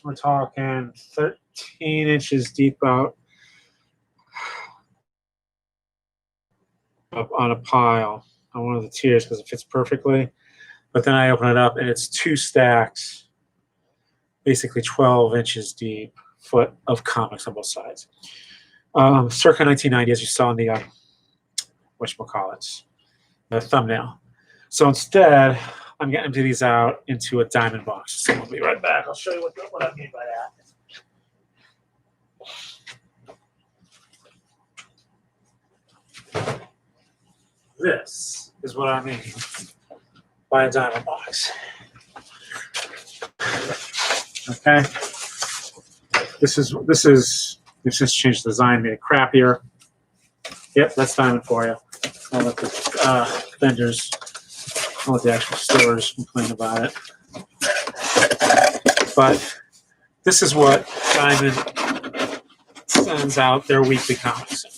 we're talking 13 inches deep out up on a pile on one of the tiers because it fits perfectly. But then I open it up and it's 2 stacks, basically 12 inches deep, foot of comics on both sides. Circa 1990, as you saw in the whatchamacallits, the thumbnail. So instead, I'm getting these out into a diamond box. So I'll be right back. I'll show you what I mean by that. This is what I mean by a diamond box. Okay. We've since changed the design, made it crappier. Yep, that's diamond for you. I'll let the vendors, I'll let the actual stores complain about it. But this is what Diamond sends out their weekly comics in.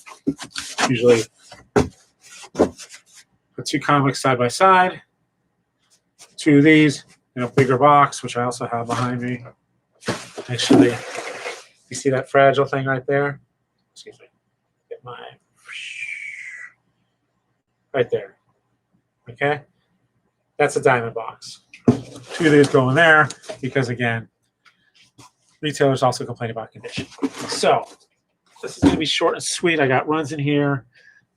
Usually put 2 comics side by side, 2 of these in a bigger box, which I also have behind me. Actually, you see that fragile thing right there? Excuse me. Get my right there. Okay? That's a diamond box. 2 of these go in there because, again, retailers also complain about condition. So this is going to be short and sweet. I got runs in here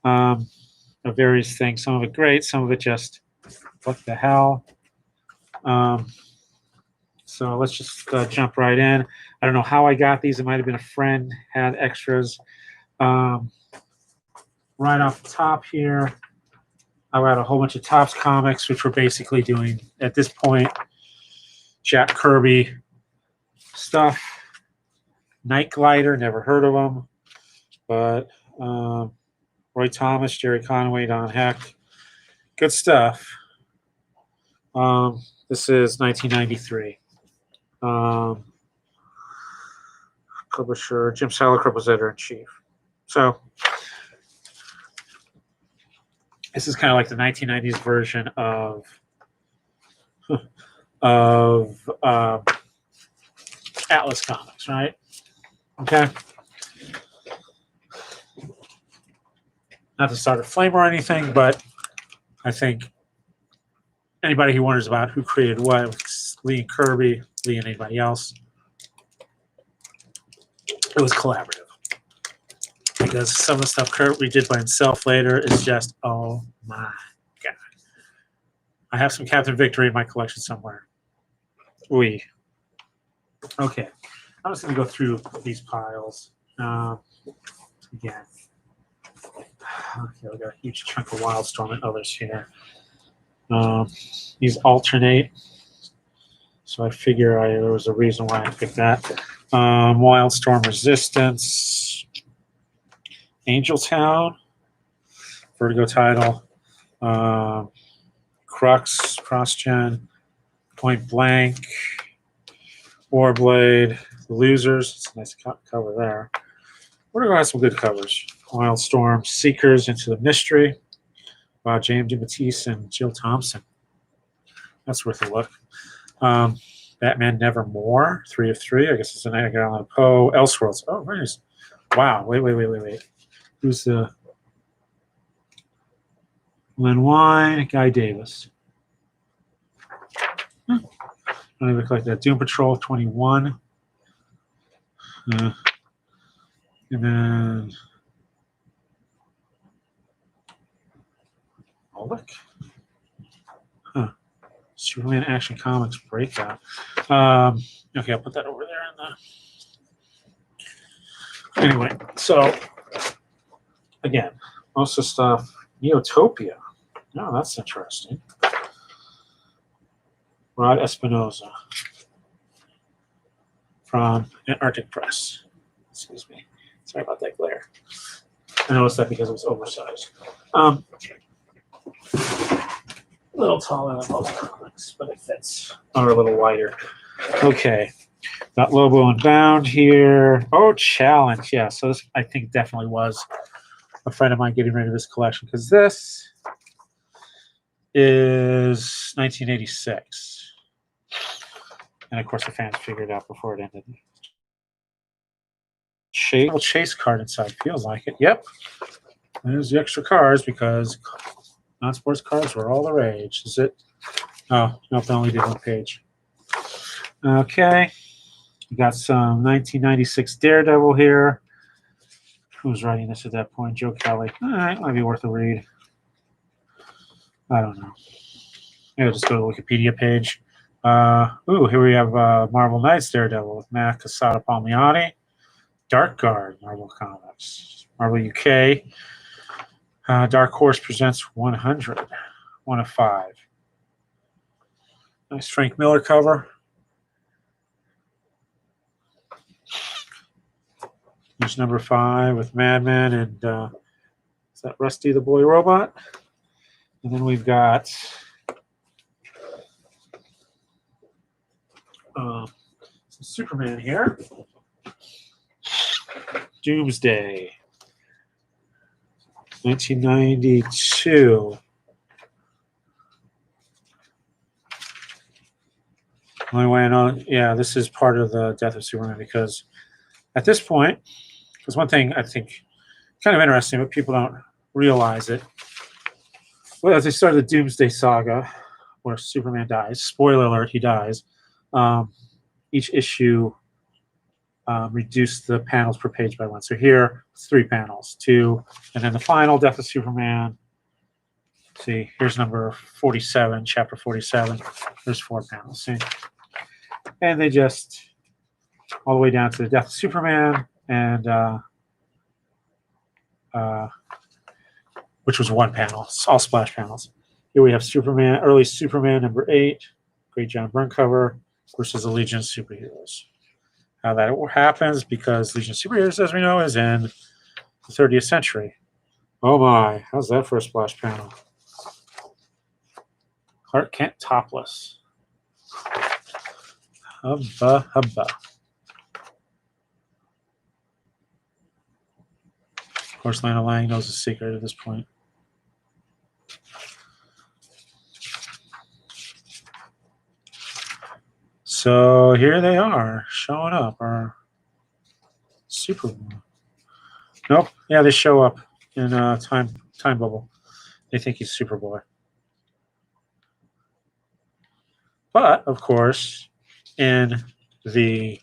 of various things. Some of it great, some of it just what the hell. So let's just jump right in. I don't know how I got these. It might have been a friend had extras. Right off the top here, I got a whole bunch of Topps comics, which we're basically doing at this point Jack Kirby stuff. Night Glider, never heard of them, but Roy Thomas, Jerry Conway, Don Heck, good stuff. This is 1993. Publisher Jim Salicrup was editor-in-chief. So this is kind of like the 1990s version of Atlas Comics, right? Okay. Not to start a flame or anything, but I think anybody who wonders about who created what, Lee and Kirby, Lee and anybody else, it was collaborative. Because some of the stuff Kirby did by himself later is just, oh my God. I have some Captain Victory in my collection somewhere. Okay. I'm just going to go through these piles again. Okay, we got a huge chunk of Wildstorm and others here. These alternate, so I figure there was a reason why I picked that. Wildstorm Resistance, Angeltown, Vertigo title, Crux, Cross-Gen, Point Blank, Warblade, Losers. It's a nice cover there. Vertigo has some good covers. Wildstorm, Seekers into the Mystery. Wow, James DeMatteis and Jill Thompson. That's worth a look. Batman Nevermore, 3 of 3. I guess it's an Edgar Allan Poe. Elseworlds. Oh, very nice. Wow. Wait. Who's the Len Wein? Guy Davis. Don't even look like that. Doom Patrol 21. And then Look. Huh. Superman Action Comics Breakout. Okay, I'll put that over there in the... Anyway, so, again, most of the stuff, Neotopia. Oh, that's interesting. Rod Espinoza from Antarctic Press. Excuse me. Sorry about that glare. I noticed that because it was oversized. A little taller than most comics, but it fits. Or a little wider. Okay. Got Lobo and Bound here. Oh, Challenge. Yeah, so this, I think, definitely was a friend of mine getting rid of this collection, because this is 1986. And of course, the fans figured it out before it ended. Chase card inside. Feels like it. Yep. There's the extra cards because non-sports cards were all the rage. Is it? Oh, no, they only did one page. Okay. We got some 1996 Daredevil here. Who was writing this at that point? Joe Kelly. All right, might be worth a read. I don't know. Maybe I'll just go to the Wikipedia page. Here we have Marvel Knights Daredevil with Matt Casada Palmiotti. Dark Guard, Marvel Comics. Marvel UK. Dark Horse presents 100. 1 of 5. Nice Frank Miller cover. Here's number 5 with Madman and is that Rusty the Boy Robot? And then we've got some Superman here. Doomsday. 1992. Only way I know, yeah, this is part of the death of Superman because at this point, there's one thing I think kind of interesting, but people don't realize it. Well, as they started the Doomsday Saga, where Superman dies, spoiler alert, he dies, each issue reduced the panels per page by 1. So here, it's 3 panels, 2, and then the final Death of Superman. See, here's number 47, chapter 47. There's 4 panels, see? And they just, all the way down to the Death of Superman, and which was 1 panel, all splash panels. Here we have Superman, early Superman, number 8, great John Byrne cover, versus the Legion of Superheroes. How that happens, because Legion of Superheroes, as we know, is in the 30th century. Oh my, how's that for a splash panel? Clark Kent topless. Hubba, hubba. Of course, Lana Lang knows the secret at this point. So here they are, showing up. Our Superman. Nope. Yeah, they show up in a time bubble. They think he's Superboy. But, of course, in the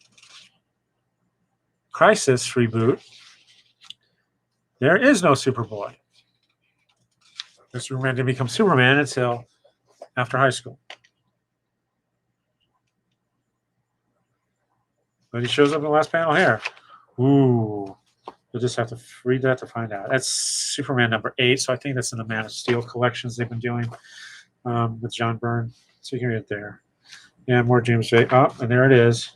Crisis reboot, there is no Superboy. Superman didn't become Superman until after high school. But he shows up in the last panel here. Ooh. You'll just have to read that to find out. That's Superman number 8, so I think that's in the Man of Steel collections they've been doing with John Byrne. So you can read it there. Yeah, more Doomsday. Oh, and there it is.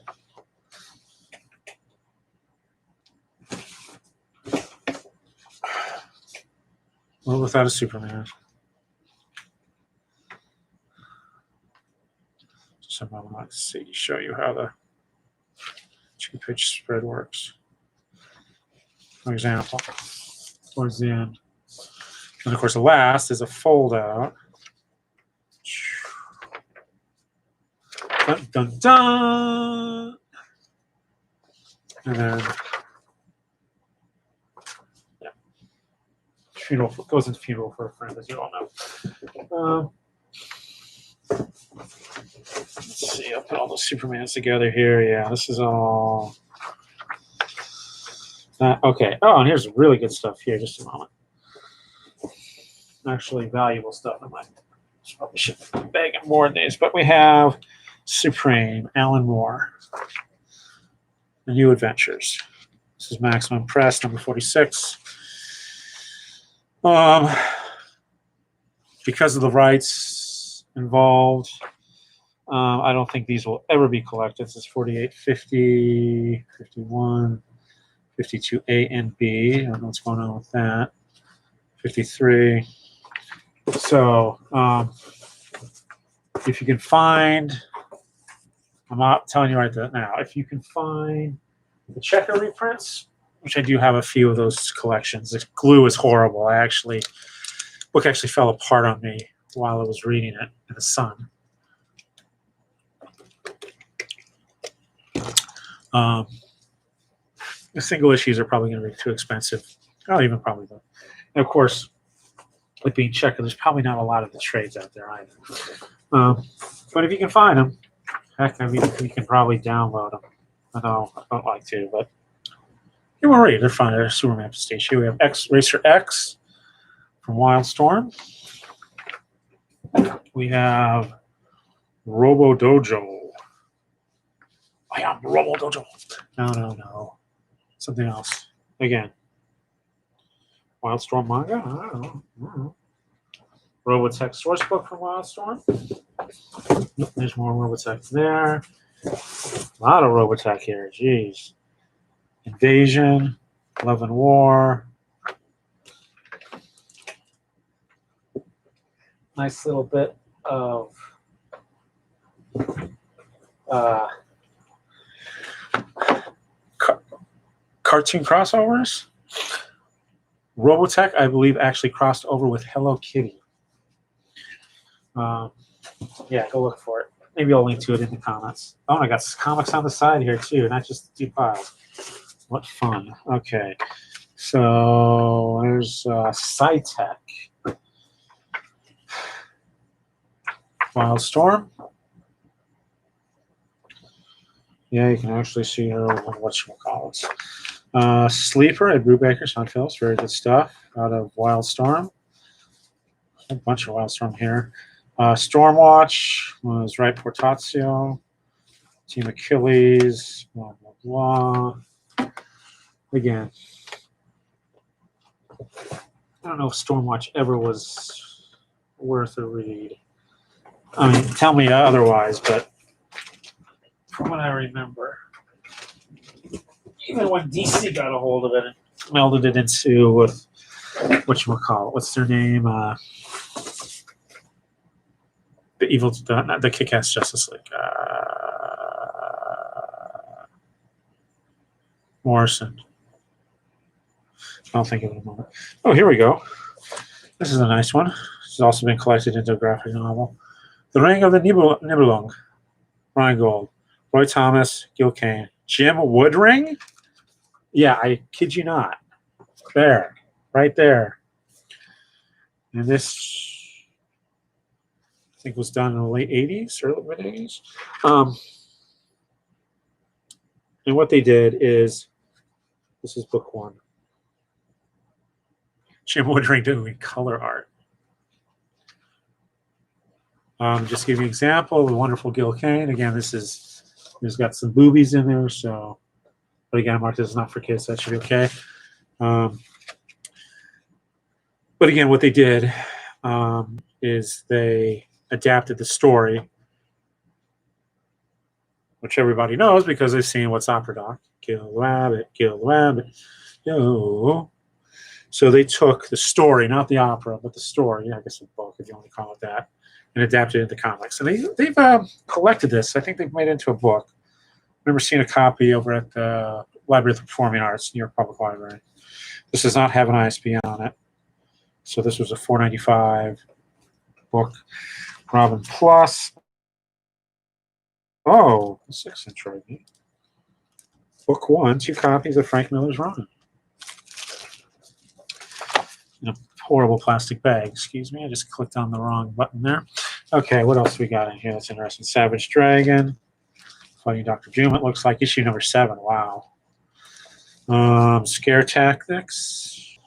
Well, without a Superman. Just a moment, let's see, show you how the 2-page spread works. For example, towards the end. And of course, the last is a fold out. Dun, dun, dun. And then, yeah, funeral goes into funeral for a friend, as you all know. Let's see, I'll put all the Supermans together here. Yeah, this is all. Okay. Oh, and here's really good stuff here. Just a moment. Actually, valuable stuff. I might probably should be bagging more of these, but we have Supreme, Alan Moore, The New Adventures. This is Maximum Press, number 46. Because of the rights involved, I don't think these will ever be collected. This is 48, 50, 51, 52A and B. I don't know what's going on with that. 53. So if you can find, I'm not telling you right now, if you can find the checker reprints, which I do have a few of those collections. The glue is horrible. The book actually fell apart on me while I was reading it in the sun. The single issues are probably going to be too expensive. Not even probably though. And of course, with being checker, there's probably not a lot of the trades out there either. But if you can find them, heck, I mean, you can probably download them. I know I don't like to, but you were ready. They're fine. They're Superman station. We have Racer X from Wildstorm. We have Robo Dojo. I am Robo Dojo. No. Something else. Again. Wildstorm manga? I don't know. Robotech sourcebook from Wildstorm. Nope, there's more Robotech there. A lot of Robotech here. Jeez. Invasion. Love and War. Nice little bit of cartoon crossovers. Robotech, I believe, actually crossed over with Hello Kitty. Yeah, go look for it. Maybe I'll link to it in the comments. Oh, I got comics on the side here too, not just two piles. What fun. Okay, so there's Sci-Tech. Wildstorm. Yeah, you can actually see her on whatchamacallits. Sleeper at Brubaker, Sunfills. Very good stuff out of Wildstorm. A bunch of Wildstorm here. Stormwatch was right Portazio. Team Achilles. Blah, blah, blah. Again, I don't know if Stormwatch ever was worth a read. I mean, tell me otherwise, but from what I remember, even when DC got a hold of it and melded it into with whatchamacallit, what's their name? The Kick-Ass Justice League. Morrison. I'll think of it in a moment. Oh, here we go. This is a nice one. This has also been collected into a graphic novel. The Ring of the Nibelung. Ryan Gold. Roy Thomas. Gil Kane. Jim Woodring? Yeah, I kid you not. There. Right there. And this, I think, was done in the late 80s, early mid-80s. And what they did is, this is book one. Jim Woodring doing color art. Just to give you an example, the wonderful Gil Kane. Again, there's got some boobies in there, so, but again, I marked this is not for kids, so that should be okay. But again, what they did is they adapted the story, which everybody knows because they've seen What's Opera Doc. Kill Rabbit, Kill Rabbit. Yo. So they took the story, not the opera, but the story, I guess a book, if you want to call it that, and adapted it into comics. And they've collected this. I think they've made it into a book. I remember seeing a copy over at the Library of the Performing Arts, New York Public Library. This does not have an ISBN on it. So this was a $4.95 book. Robin Plus. Oh, the 6-inch right here. Book one, 2 copies of Frank Miller's Ronin. In a horrible plastic bag. Excuse me, I just clicked on the wrong button there. Okay, what else we got in here that's interesting? Savage Dragon. Fighting Dr. Doom, it looks like. Issue number 7. Wow. Scare Tactics.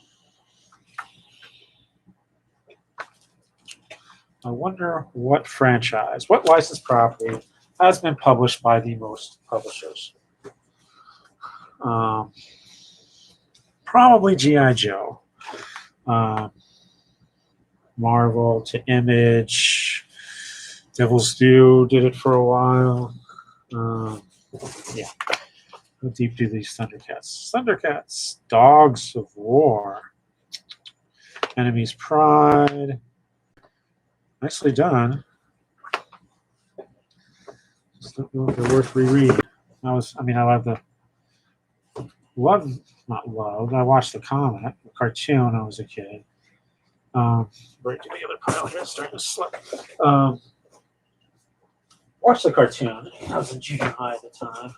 I wonder what franchise, what licensed property has been published by the most publishers. Probably G.I. Joe. Marvel to Image. Devil's Due did it for a while. Yeah. How deep do these Thundercats? Thundercats. Dogs of War. Enemy's Pride. Nicely done. Just don't know if they're worth rereading. I watched the comic, the cartoon when I was a kid. Right to the other pile here, it's starting to slip. Watched the cartoon. I was in junior high at the time.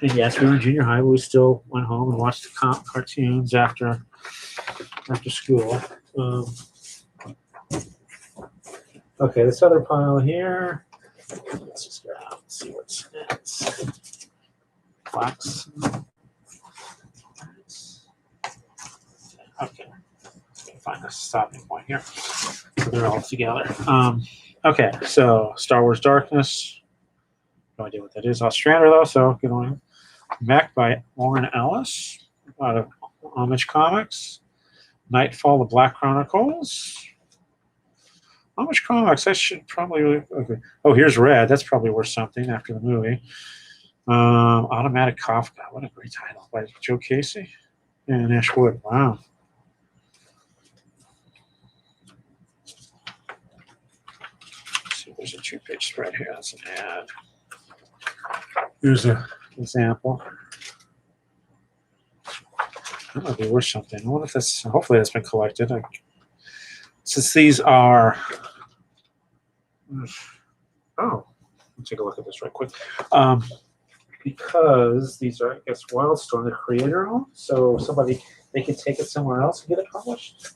And yes, we were in junior high, but we still went home and watched the cartoons after school. Okay, this other pile here. Let's just grab and see what's next. Flax. Okay, find a stopping point here. So they're all together. Okay, so Star Wars Darkness. No idea what that is. Ostrander though, so good on. Mech by Warren Ellis out of Homage Comics. Nightfall: The Black Chronicles. Homage Comics. I should probably. Okay. Oh, here's Red. That's probably worth something after the movie. Automatic Kafka. What a great title by Joe Casey and Ash Wood. Wow. Let's see, there's a 2-page spread here. That's an ad. Here's an example. That might be worth something. I wonder if that's. Hopefully, that's been collected. Since these are. Oh, let's take a look at this right quick. Because these are, I guess, Wildstorm, the creator owned, so they could take it somewhere else and get it published.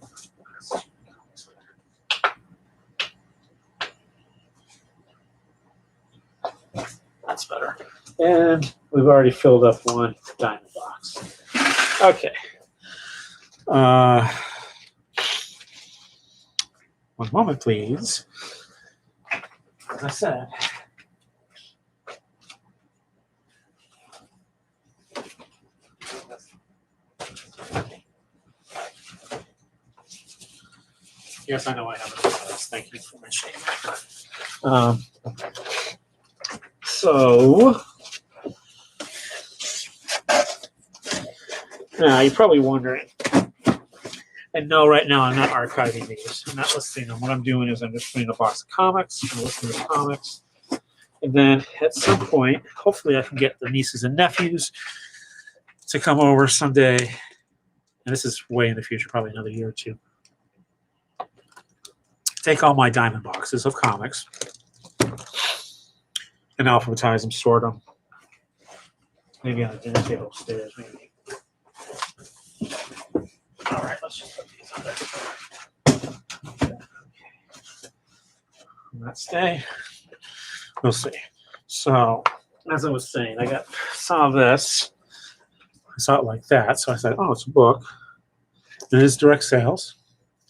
That's better. And we've already filled up one diamond box. Okay. One moment, please. As I said. Yes, I know I have it. Thank you for mentioning that. So, now you're probably wondering, and no, right now I'm not archiving these. I'm not listing them. What I'm doing is I'm just putting a box of comics, I'm listing the comics, and then at some point, hopefully I can get the nieces and nephews to come over someday, and this is way in the future, probably another year or two. Take all my diamond boxes of comics and alphabetize them, sort them. Maybe on the dinner table upstairs, maybe. All right, let's just put these on there. Okay. Let's stay. We'll see. So, as I was saying, I saw this. I saw it like that, so I said, oh, it's a book. It is direct sales.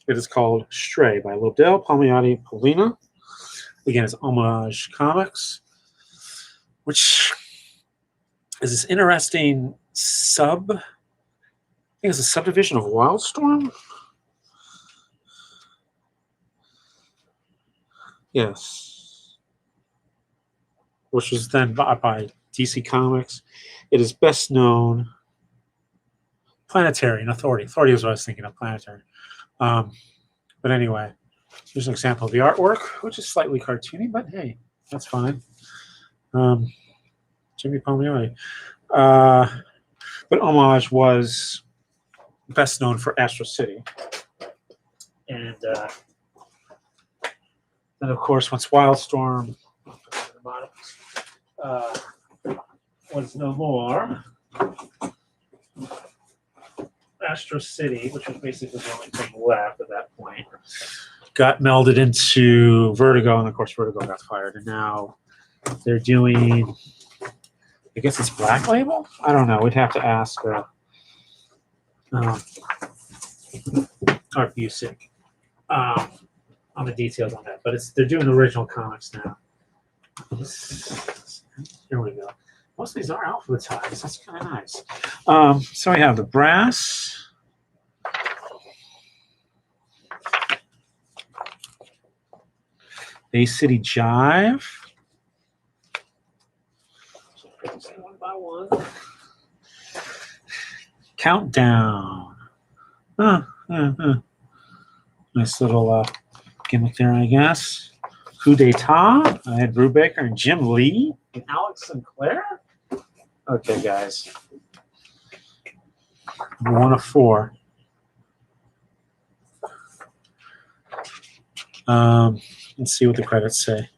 It is called Stray by Lobdell Palmiotti Polina. Again, it's Homage Comics, which is this interesting I think it's a subdivision of Wildstorm. Yes. Which was then bought by DC Comics. It is best known. Planetary and Authority. Authority is what I was thinking of, Planetary. But anyway, here's an example of the artwork, which is slightly cartoony, but hey, that's fine. Jimmy Palmiotti. But Homage was best known for Astro City. And then, of course, once Wildstorm was no more, Astro City, which was basically the only thing left at that point, got melded into Vertigo, and of course Vertigo got fired. And now they're doing, I guess it's Black Label? I don't know. We'd have to ask Art Busick on the details on that. But they're doing original comics now. Here we go. Most of these are alphabetized. That's kind of nice. So we have the Brass. Bay City Jive. One by one. Countdown. Nice little gimmick there, I guess. Coup d'etat. I had Brubaker and Jim Lee and Alex Sinclair. Okay, guys. 1 of 4. Let's see what the credits say.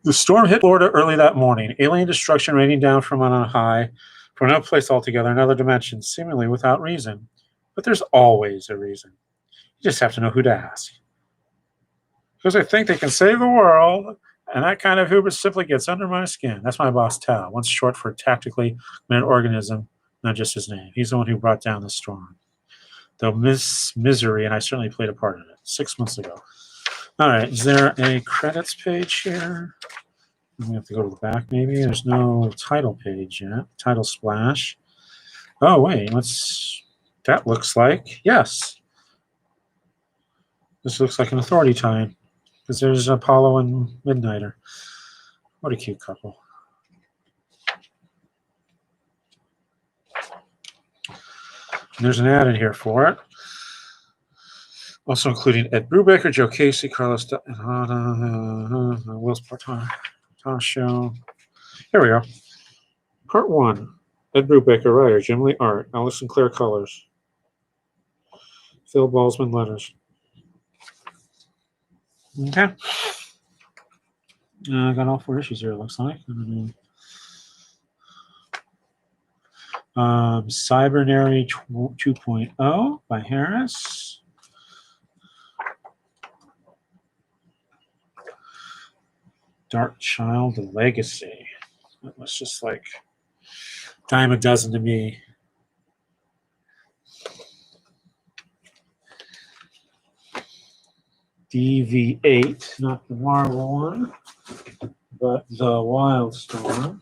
The storm hit Florida early that morning, alien destruction raining down from on high, from another place altogether, another dimension, seemingly without reason. But there's always a reason. You just have to know who to ask. Because I think they can save the world, and that kind of hubris simply gets under my skin. That's my boss, Tao, once short for tactically an organism, not just his name. He's the one who brought down the storm. Though misery, and I certainly played a part in it 6 months ago. All right, is there a credits page here? We have to go to the back, maybe. There's no title page yet. Title splash. Oh, wait, that looks like, yes. This looks like an authority time. Because there's Apollo and Midnighter. What a cute couple. And there's an ad in here for it. Also including Ed Brubaker, Joe Casey, Carlos, Will's Show. Here we go. Part 1. Ed Brubaker, writer. Jim Lee, art. Alex Sinclair, colors. Phil Balsman, letters. Okay. I got all 4 issues here, it looks like. Cybernary 2.0 by Harris. Dark Child, The Legacy. That was just like dime a dozen to me. DV8, not the Marvel one, but the Wildstorm.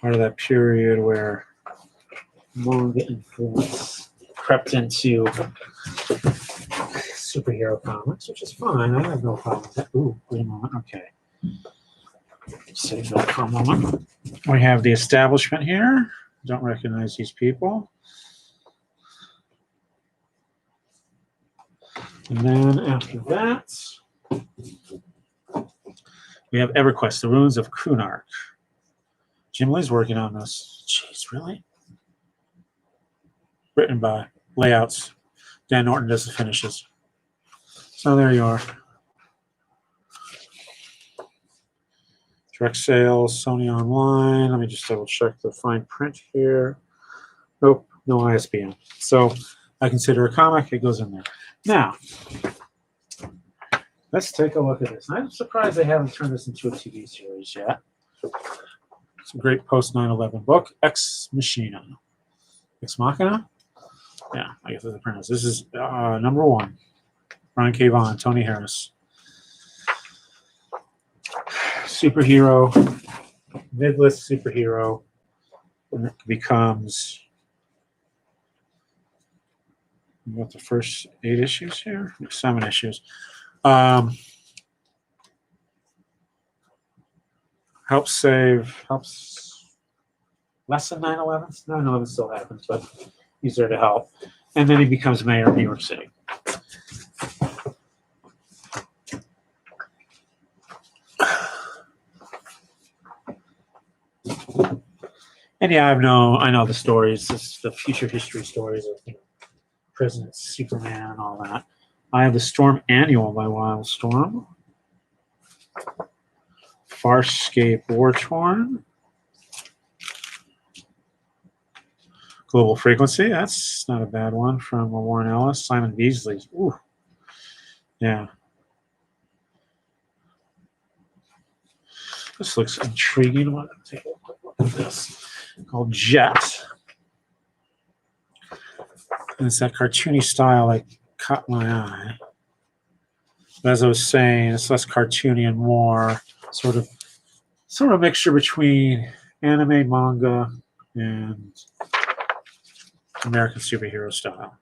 Part of that period where manga influence crept into superhero comics, which is fine. I have no problem with that. Ooh, wait a moment. Okay. Save that for a moment. We have the establishment here. Don't recognize these people. And then after that, we have EverQuest, The Ruins of Kunark. Jim Lee's working on this. Jeez, really? Written by layouts. Dan Norton does the finishes. So there you are. Direct sales, Sony Online. Let me just double check the fine print here. Nope, no ISBN. So I consider a comic, it goes in there. Now, let's take a look at this. I'm surprised they haven't turned this into a TV series yet. It's a great post 9/11 book, Ex Machina. Ex Machina? Yeah, I guess that's the pronounce. This is number 1. Brian K. Vaughan, Tony Harris. Superhero, midlist superhero, and it becomes what, the first 8 issues here? 7 issues. Helps less than 9/11. 9/11 still happens, but he's there to help. And then he becomes mayor of New York City. And yeah, I know the stories, the future history stories of President Superman and all that. I have the Storm Annual by Wildstorm. Farscape War Torn. Global Frequency, that's not a bad one, from Warren Ellis. Simon Beasley. Ooh. Yeah. This looks intriguing. Let me take a quick look at this. Called Jet. And it's that cartoony style that caught my eye. But as I was saying, it's less cartoony and more sort of a mixture between anime, manga, and American superhero style,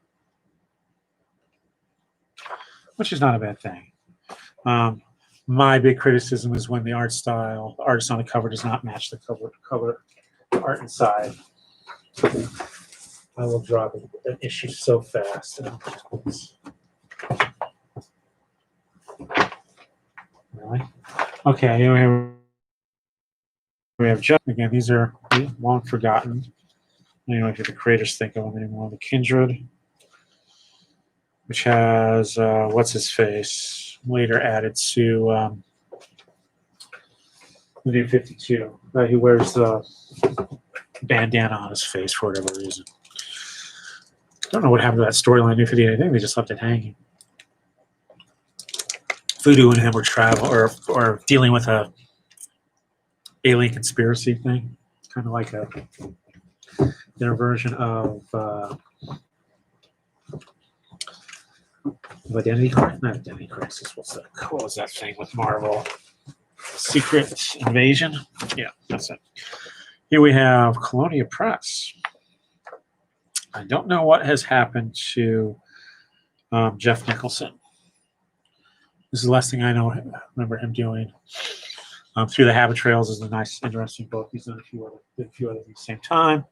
which is not a bad thing. My big criticism is when the artist on the cover does not match the cover art inside. I will drop an issue so fast. Really? Okay, here We have Jeff again. These are long forgotten. I don't know if the creators think of them anymore. The Kindred, which has what's his face, later added to the new 52. He wears the bandana on his face for whatever reason. Don't know what happened to that storyline. New 58. I think they just left it hanging. Voodoo and him were travel or dealing with a alien conspiracy thing, kind of like their version of Identity Crisis. Not Identity Crisis. What was that thing with Marvel? Secret Invasion. Yeah, that's it. Here we have Colonia Press. I don't know what has happened to Jeff Nicholson. This is the last thing I remember him doing. Through the Habit Trails is a nice, interesting book. He's done a few others at the same time.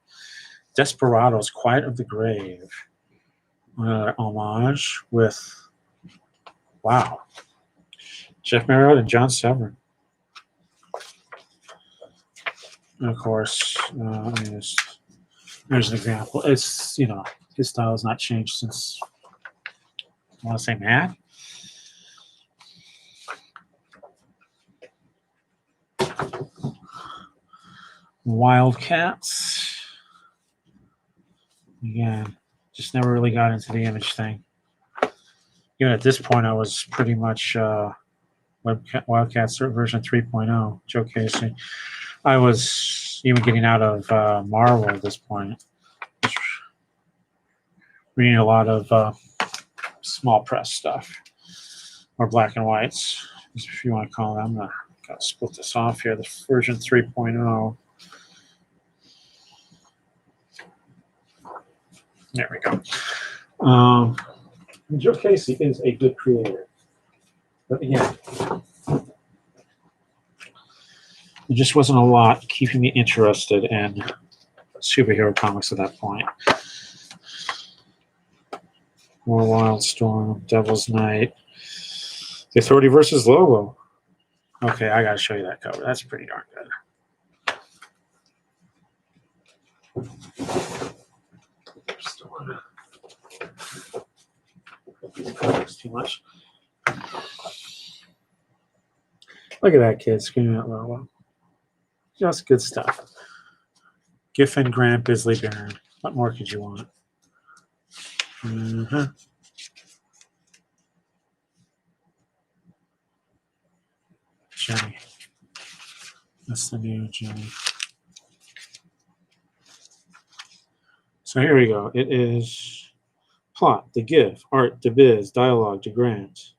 Desperados, Quiet of the Grave. Another homage with, wow, Jeff Marriott and John Severin. And of course, there's an example. It's, his style has not changed since, I want to say, Mad. Wildcats. Again, just never really got into the image thing. Even at this point, I was pretty much Wildcats version 3.0, Joe Casey. I was even getting out of Marvel at this point. Reading a lot of small press stuff, or black and whites, if you want to call them. I'm going to split this off here. The version 3.0. There we go. Joe Casey is a good creator. But again, there just wasn't a lot keeping me interested in superhero comics at that point. More Wildstorm, Devil's Night, The Authority versus Lobo. Okay, I gotta show you that cover. That's pretty darn good. Covers too much. Look at that kid screaming at Lobo. Just good stuff. Giffen, Grant, Bisley, Barron. What more could you want? Jenny. That's the new Jenny. So here we go. It is plot, the GIF, art, the biz, dialogue, the grant.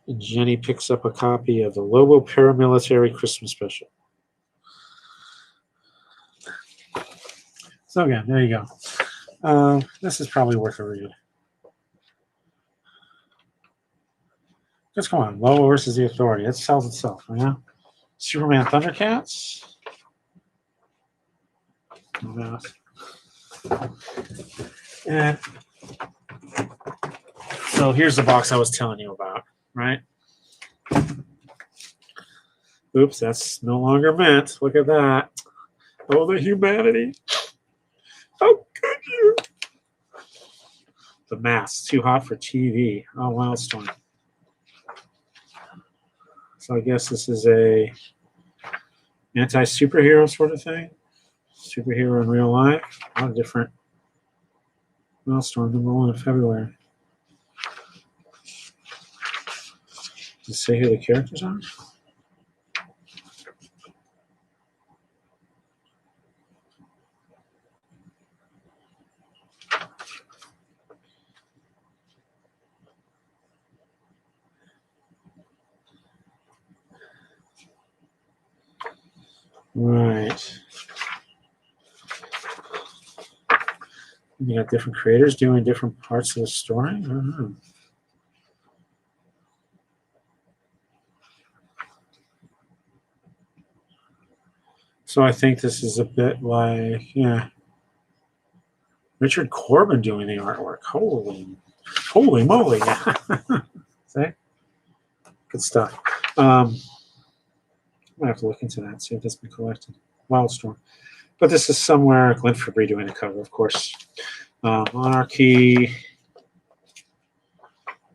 And Jenny picks up a copy of the Lobo Paramilitary Christmas Special. So again, there you go. This is probably worth a read. Just come on, Lobo versus the Authority. It sells itself, yeah. Superman Thundercats. And so here's the box I was telling you about, right? Oops, that's no longer meant. Look at that. Oh, the humanity. How could you? The Mask, Too Hot for TV. Oh, Wildstorm. So I guess this is a anti-superhero sort of thing. Superhero in real life. A lot of different. Wildstorm, #1 of February. Does it say who the characters are? Right. You got different creators doing different parts of the story. I don't know. So I think this is a bit like, yeah, Richard Corbin doing the artwork. Holy moly. See? Good stuff. I might have to look into that, see if that's been collected. Wildstorm. But this is somewhere. Glenn Fabry doing the cover, of course. Monarchy.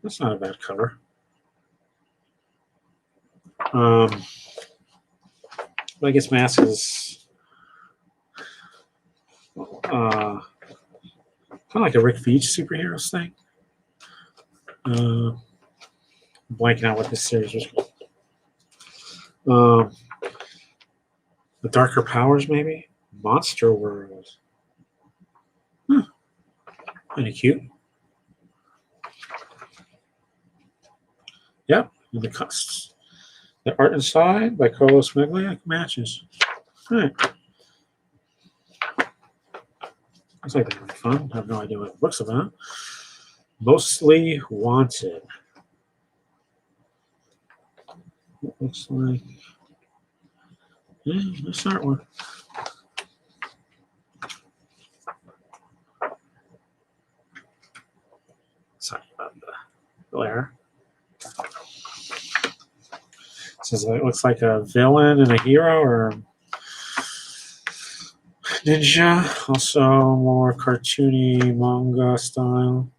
That's not a bad cover. But I guess Mask is kind of like a Rick Veitch superheroes thing. I'm blanking out what this series was called. The Darker Powers, maybe? Monster World. Kind of cute. Yep, and the custs. The art inside by Carlos Meglia matches. All right. Looks like that'd be fun. I have no idea what it looks about. Mostly Wanted. It looks like. Yeah, nice artwork. Sorry about the glare. Says it looks like a villain and a hero or ninja. Also more cartoony manga style.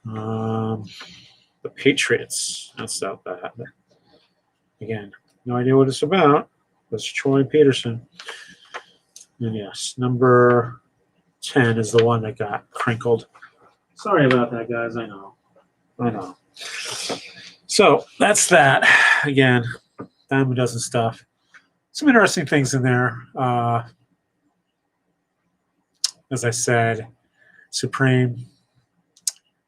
The Patriots. That's not bad. Again, no idea what it's about. It's Troy Peterson. And yes, number 10 is the one that got crinkled. Sorry about that, guys. I know. So that's that. Again, dime a dozen stuff. Some interesting things in there. As I said, Supreme.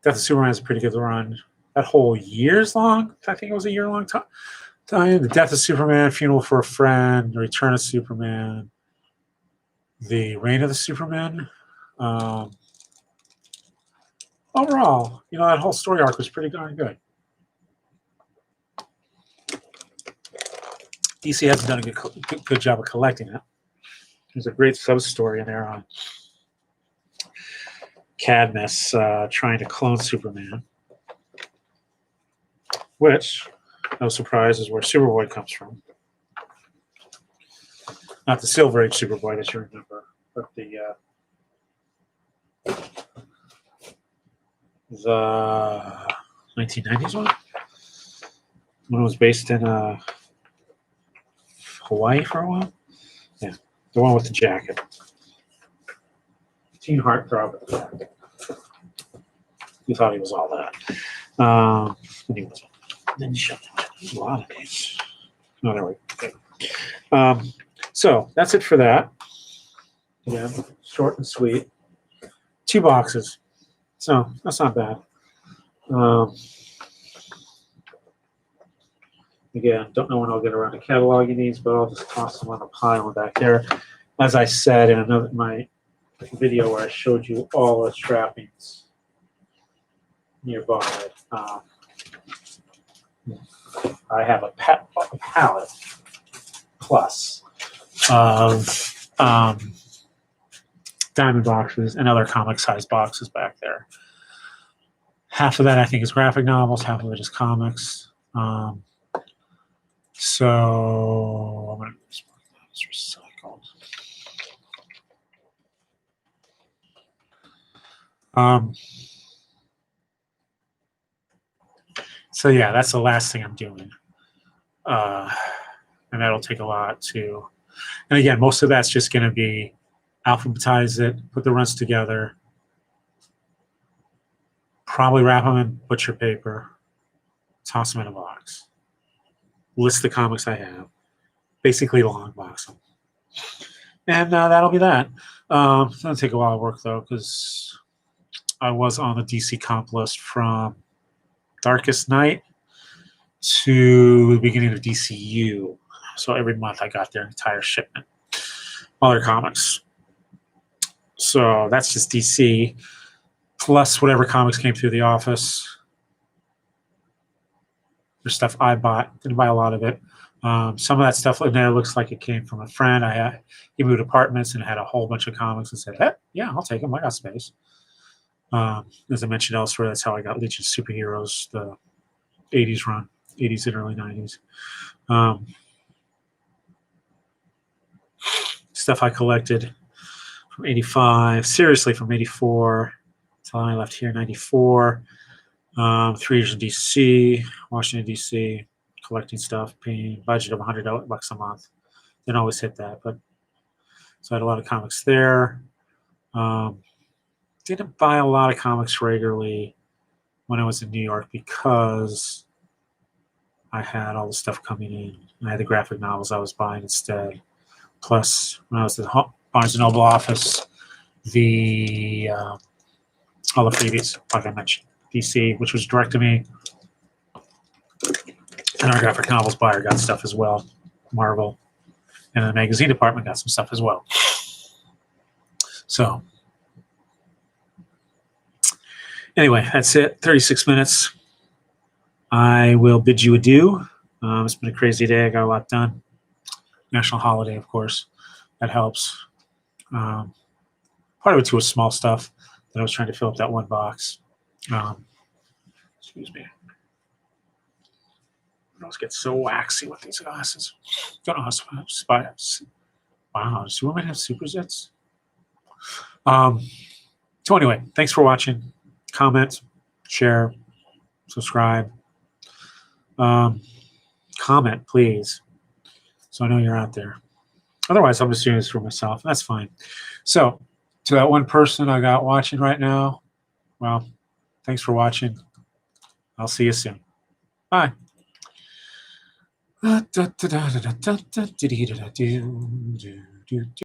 Death of Superman is a pretty good run. That whole year's long. I think it was a year-long time. The Death of Superman, Funeral for a Friend, The Return of Superman, The Reign of the Superman. Overall, that whole story arc was pretty darn good. DC hasn't done a good job of collecting it. There's a great sub-story in there on Cadmus trying to clone Superman, which, no surprise, is where Superboy comes from. Not the Silver Age Superboy that you remember, but the 1990s one? When it was based in Hawaii for a while? Yeah, the one with the jacket. Teen Heartthrob. You thought he was all that. And he wasn't. Then you shut down. There's a lot of these. Oh, there we go. So that's it for that. Yeah, short and sweet. 2 boxes. So that's not bad. Again, don't know when I'll get around to cataloging these, but I'll just toss them on a pile back there. As I said in my video where I showed you all the trappings nearby, I have a palette plus of diamond boxes and other comic-sized boxes back there. Half of that I think is graphic novels, half of it is comics. So I'm going to it's recycled. So yeah, that's the last thing I'm doing. And that'll take a lot too. And again, most of that's just going to be alphabetize it, put the runs together, probably wrap them in butcher paper, toss them in a box, list the comics I have, basically long box them. And that'll be that. It's going to take a while of work though, because I was on the DC comp list from Darkest Night to the beginning of DCU. So every month I got their entire shipment, all their comics. So that's just DC, plus whatever comics came through the office. There's stuff I bought. Didn't buy a lot of it. Some of that stuff in there looks like it came from a friend. He moved apartments and had a whole bunch of comics and said, hey, yeah, I'll take them. I got space. As I mentioned elsewhere, that's how I got Legion Superheroes, the 80s run, 80s and early 90s. Stuff I collected from 85, seriously from 84 until I left here in 94. 3 years in DC, Washington, DC, collecting stuff, paying budget of $100 a month. Didn't always hit that, but so I had a lot of comics there. Didn't buy a lot of comics regularly when I was in New York because I had all the stuff coming in. I had the graphic novels I was buying instead. Plus, when I was at the Barnes & Noble office, all the freebies, like I mentioned, DC, which was direct to me, and our graphic novels buyer got stuff as well, Marvel, and the magazine department got some stuff as well. So, anyway, that's it. 36 minutes. I will bid you adieu. It's been a crazy day. I got a lot done. National holiday, of course. That helps. Part of it, too, was small stuff that I was trying to fill up that one box. Excuse me. I always get so waxy with these glasses. Don't know how to spy. Wow, does women have super zits? So anyway, thanks for watching. Comment, share, subscribe. Comment, please, so I know you're out there. Otherwise, I'm just doing this for myself. That's fine. So, to that one person I got watching right now, well, thanks for watching. I'll see you soon. Bye.